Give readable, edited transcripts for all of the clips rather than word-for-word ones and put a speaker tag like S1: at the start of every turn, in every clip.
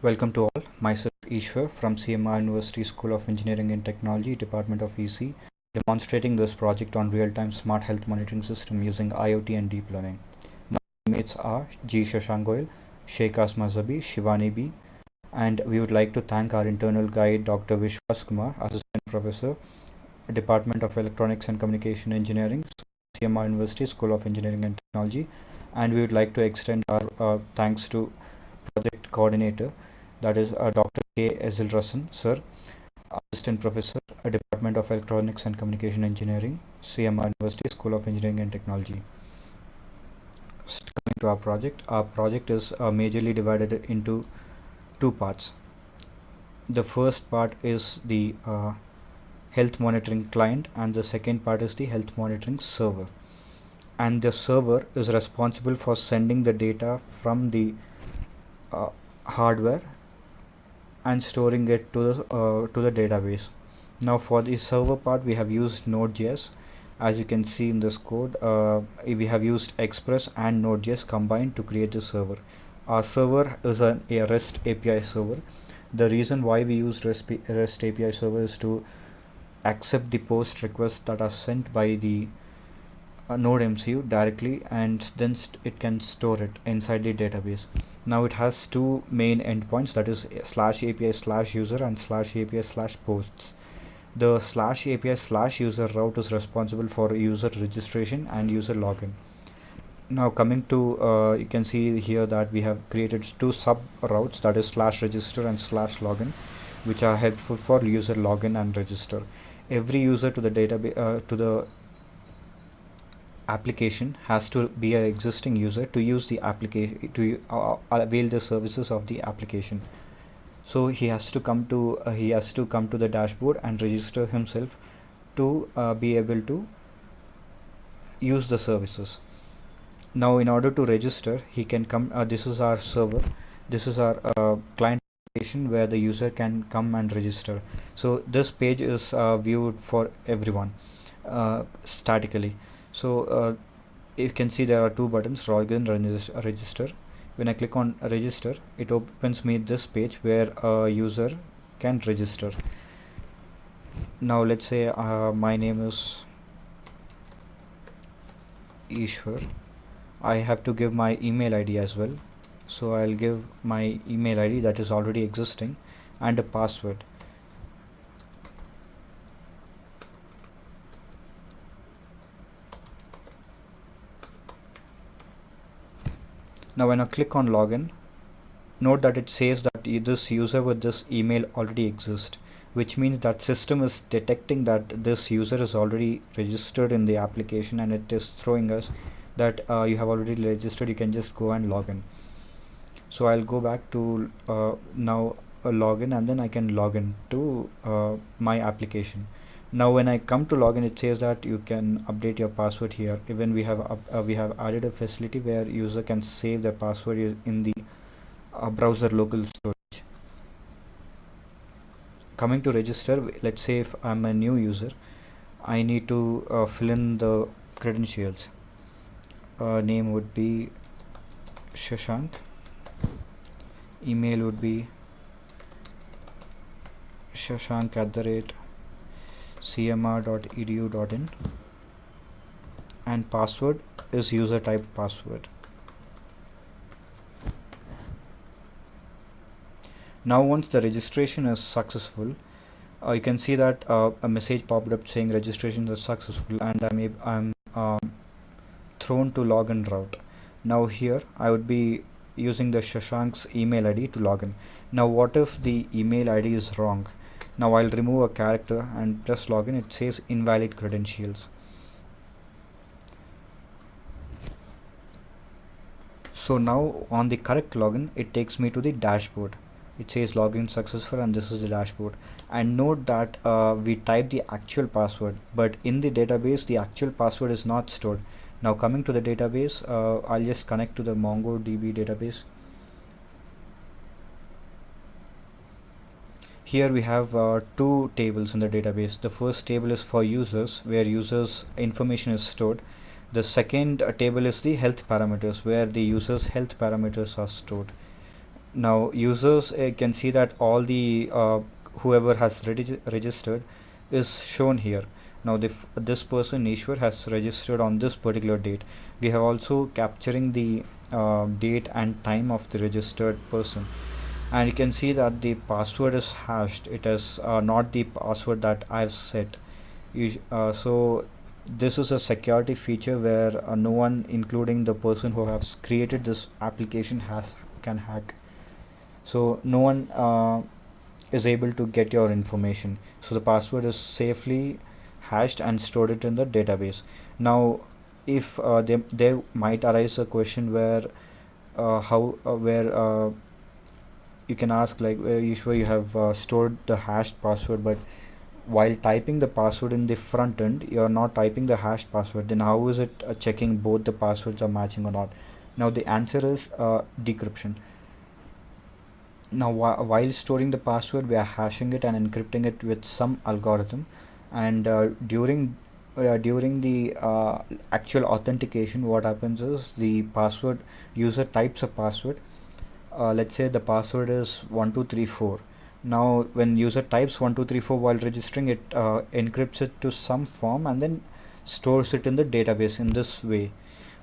S1: Welcome to all. Myself Ishwar from CMRU University School of Engineering and Technology, Department of EC, demonstrating this project on real-time smart health monitoring system using IoT and deep learning. My teammates are G. Shashank Goyal, Sheikh Asma Zabi, Shivani B, and we would like to thank our internal guide Dr. Vishwas Kumar, Assistant Professor, Department of Electronics and Communication Engineering, CMR University School of Engineering and Technology, and we would like to extend our thanks to Project Coordinator, that is Dr. K. Ezil Rasan, Sir, Assistant Professor, Department of Electronics and Communication Engineering, CMR University School of Engineering and Technology. Coming to our project is majorly divided into two parts. The first part is the health monitoring client, and the second part is the health monitoring server. And the server is responsible for sending the data from the hardware and storing it to the database. Now for the server part, we have used Node.js. As you can see in this code, we have used Express and Node.js combined to create the server. Our server is a REST API server. The reason why we use REST API server is to accept the post requests that are sent by the Node MCU directly, and then it can store it inside the database. Now it has two main endpoints, that is /API/user and /API/posts. The /API/user route is responsible for user registration and user login. Now coming to you can see here that we have created two sub routes, that is /register and /login, which are helpful for user login and register. Every user to the database to the application has to be an existing user to use the application to avail the services of the application. So he has to come to the dashboard and register himself to be able to use the services. Now in order to register, he can come this is our server, this is our client application where the user can come and register. So this page is viewed for everyone statically. So you can see there are two buttons, login, register. When I click on register, it opens me this page where a user can register. Now let's say my name is Ishwar. I have to give my email ID as well. So I'll give my email ID that is already existing and a password. Now when I click on login, note that it says that this user with this email already exists, which means that system is detecting that this user is already registered in the application, and it is throwing us that you have already registered, you can just go and log in. So I'll go back to now login, and then I can log in to my application. Now when I come to login, it says that you can update your password here. Even we have added a facility where user can save their password in the browser local storage. Coming to register, let's say if I'm a new user, I need to fill in the credentials. Name would be Shashank, email would be shashank@cmr.edu.in, and password is user type password. Now once the registration is successful, you can see that a message popped up saying registration is successful, and I'm thrown to login route. Now here I would be using the Shashank's email ID to login. Now what if the email ID is wrong? Now I'll remove a character and press login. It says invalid credentials. So now on the correct login, it takes me to the dashboard. It says login successful, and this is the dashboard. And note that we typed the actual password, but in the database the actual password is not stored. Now coming to the database, I'll just connect to the MongoDB database. Here we have two tables in the database. The first table is for users, where users information is stored. The second table is the health parameters, where the users health parameters are stored. Now users can see that all the whoever has registered is shown here. Now this person Ishwar has registered on this particular date. We have also capturing the date and time of the registered person, and you can see that the password is hashed. It is not the password that I've set. So this is a security feature where no one, including the person who has created this application, has can hack. So no one is able to get your information. So the password is safely hashed and stored it in the database. Now if there might arise a question where how where you can ask, like, usually you have stored the hashed password, but while typing the password in the front end you are not typing the hashed password, then how is it checking both the passwords are matching or not? Now the answer is decryption. Now while storing the password we are hashing it and encrypting it with some algorithm, and during the actual authentication, what happens is the password user types a password. Let's say the password is 1234. Now when user types 1234 while registering, it encrypts it to some form and then stores it in the database in this way.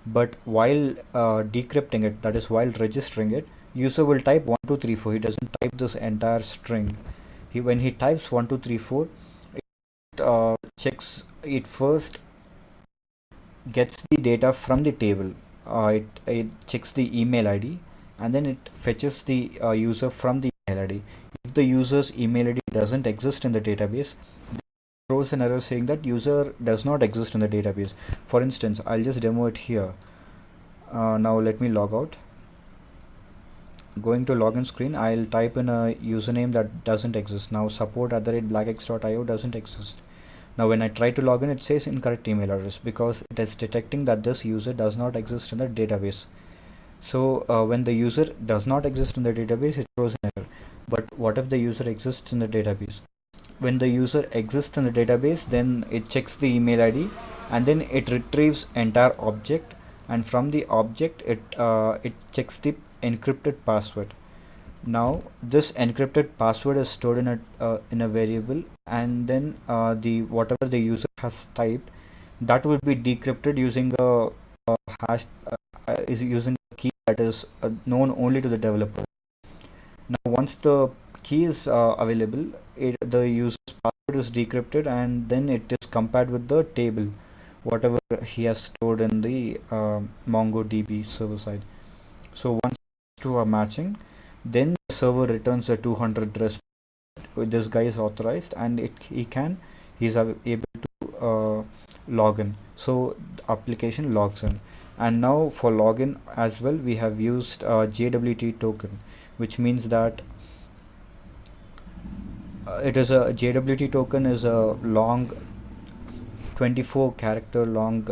S1: But while decrypting it, that is while registering it, user will type 1234. He doesn't type this entire string. When he types 1234, it checks it first, gets the data from the table. It checks the email ID, and then it fetches the user from the email ID. If the user's email ID doesn't exist in the database, it throws an error saying that user does not exist in the database. For instance, I'll just demo it here. Now let me log out. Going to login screen, I'll type in a username that doesn't exist. Now support@blackx.io doesn't exist. Now when I try to log in, it says incorrect email address because it is detecting that this user does not exist in the database. So when the user does not exist in the database, it throws an error. But what if the user exists in the database? When the user exists in the database, then it checks the email ID and then it retrieves entire object, and from the object it checks the encrypted password. Now this encrypted password is stored in a variable, and then the whatever the user has typed, that will be decrypted using a hash is using a key that is known only to the developer. Now once the key is available, the user's password is decrypted and then it is compared with the table whatever he has stored in the MongoDB server side. So once two are matching, then the server returns a 200 response. This guy is authorized and he's able to log in. So the application logs in. And now for login as well, we have used JWT token, which means that it is a JWT token is a long 24 character long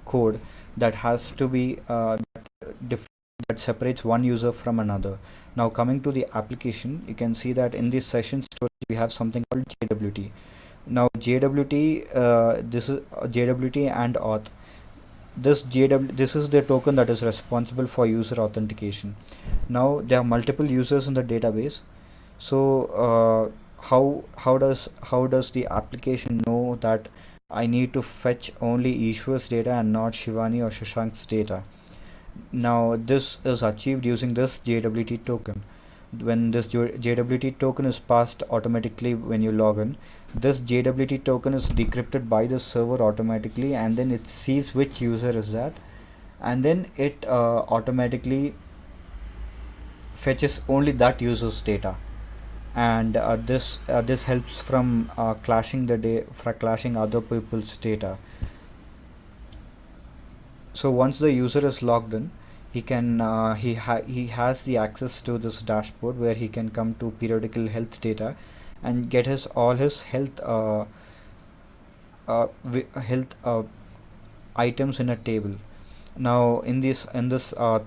S1: code that has to be that separates one user from another. Now coming to the application, you can see that in this session storage we have something called JWT. Now JWT, this is JWT and auth. This is the token that is responsible for user authentication. Now there are multiple users in the database. So how does the application know that I need to fetch only Ishwar's data and not Shivani or Shashank's data? Now this is achieved using this JWT token. When this JWT token is passed automatically when you log in, this JWT token is decrypted by the server automatically, and then it sees which user is that, and then it automatically fetches only that user's data. And this helps from clashing other people's data. So once the user is logged in, he has the access to this dashboard where he can come to periodical health data and get his all his health items in a table. Now in this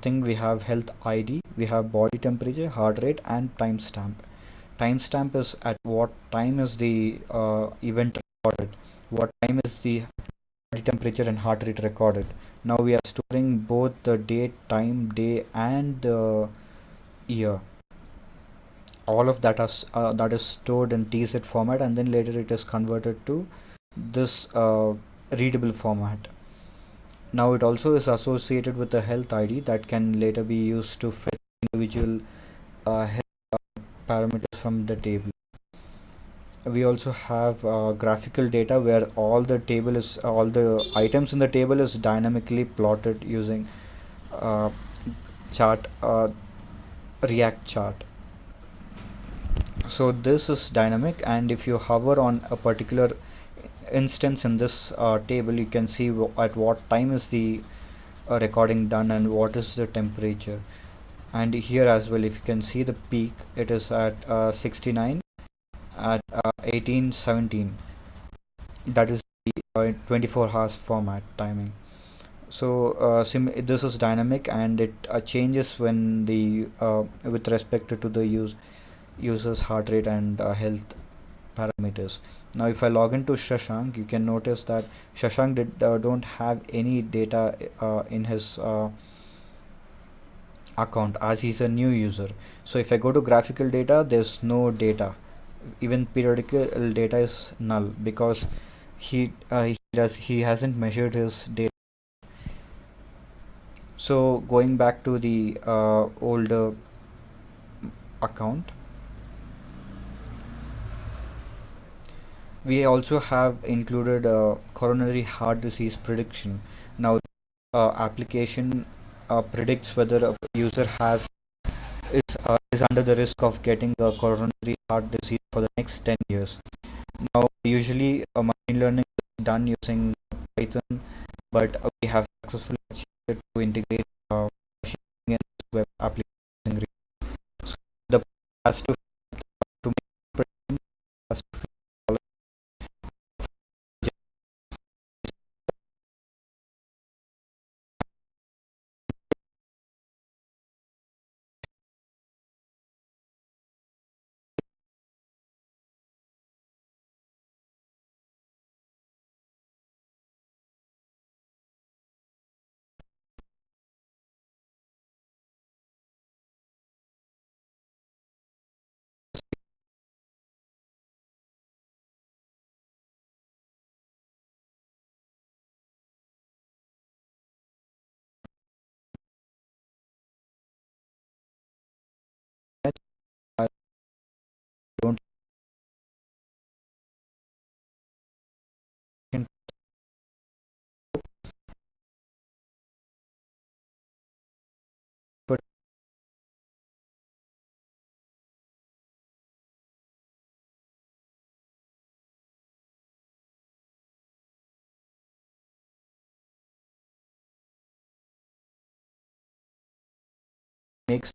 S1: thing, we have health ID, we have body temperature, heart rate, and timestamp. Timestamp is at what time is the event recorded, what time is the body temperature and heart rate recorded. Now we are storing both the date, time, day, and year. All of that is stored in TZ format, and then later it is converted to this readable format. Now it also is associated with a health ID that can later be used to fetch individual health parameters from the table. We also have graphical data where all the items in the table is dynamically plotted using uh, chart React chart. So this is dynamic, and if you hover on a particular instance in this table, you can see at what time is the recording done and what is the temperature. And here as well, if you can see the peak, it is at 69 at 1817. That is the 24 hours format timing. So this is dynamic, and it changes when the with respect to the user's heart rate and health parameters. Now if I log into Shashank, you can notice that Shashank don't have any data in his account, as he's a new user. So if I go to graphical data, there's no data. Even periodical data is null because he hasn't measured his data. So going back to the older account, we also have included coronary heart disease prediction. Now application predicts whether a user is under the risk of getting a coronary heart disease for the next 10 years. Now usually machine learning is done using Python, but we have successfully achieved it to integrate machine learning and web application. So the has to make has to I don't put makes